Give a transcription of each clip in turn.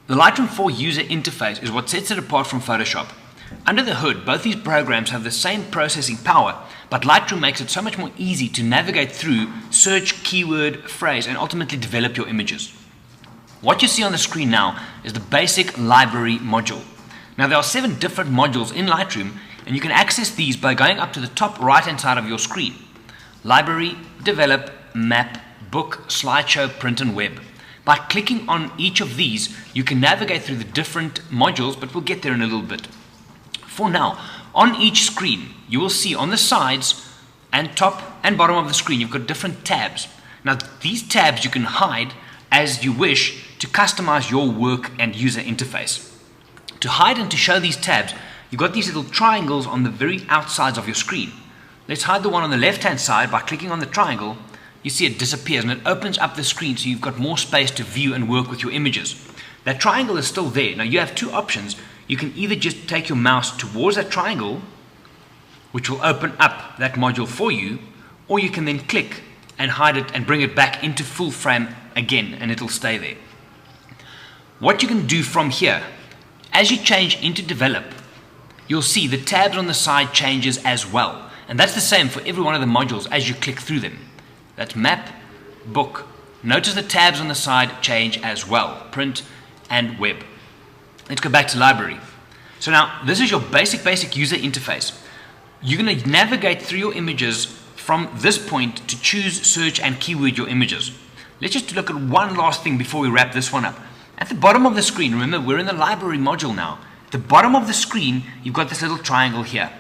The Lightroom 4 user interface is what sets it apart from Photoshop. Under the hood, both these programs have the same processing power, but Lightroom makes it so much more easy to navigate through, search, keyword, phrase, and ultimately develop your images. What you see on the screen now is the basic library module. Now there are 7 different modules in Lightroom, and you can access these by going up to the top right hand side of your screen. Library, Develop, Map, Book, Slideshow, Print and Web. By clicking on each of these, you can navigate through the different modules, but we'll get there in a little bit. For now, on each screen, you will see on the sides and top and bottom of the screen, you've got different tabs. Now, these tabs you can hide as you wish to customize your work and user interface. To hide and to show these tabs, you've got these little triangles on the very outsides of your screen. Let's hide the one on the left-hand side by clicking on the triangle. You see it disappears and it opens up the screen so you've got more space to view and work with your images. That triangle is still there. Now you have 2 options. You can either just take your mouse towards that triangle, which will open up that module for you, or you can then click and hide it and bring it back into full frame again, and it'll stay there. What you can do from here, as you change into Develop, you'll see the tabs on the side changes as well. And that's the same for every one of the modules as you click through them. That's Map, Book. Notice the tabs on the side change as well, Print and Web. Let's go back to Library. So now, this is your basic user interface. You're going to navigate through your images from this point to choose, search and keyword your images. Let's just look at one last thing before we wrap this one up. At the bottom of the screen, remember we're in the Library module now. At the bottom of the screen, you've got this little triangle here.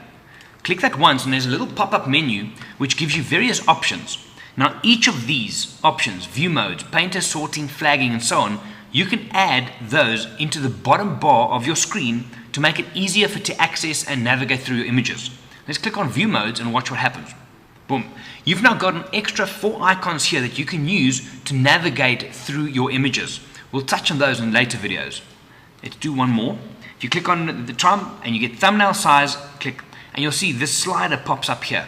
Click that once and there's a little pop-up menu which gives you various options. Now each of these options, view modes, painter, sorting, flagging and so on, you can add those into the bottom bar of your screen to make it easier for to access and navigate through your images. Let's click on view modes and watch what happens. Boom. You've now got an extra 4 icons here that you can use to navigate through your images. We'll touch on those in later videos. Let's do one more. If you click on the thumb and you get thumbnail size, click, and you'll see this slider pops up here.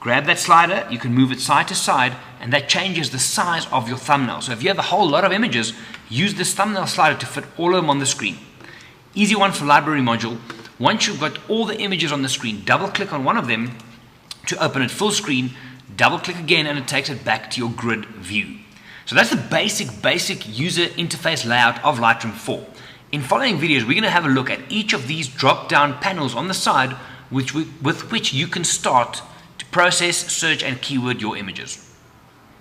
Grab that slider, you can move it side to side, and that changes the size of your thumbnail. So if you have a whole lot of images, use this thumbnail slider to fit all of them on the screen. Easy one for Library module. Once you've got all the images on the screen, double click on one of them to open it full screen, double click again and it takes it back to your grid view. So that's the basic user interface layout of Lightroom 4. In following videos, we're going to have a look at each of these drop-down panels on the side with which you can start to process, search and keyword your images.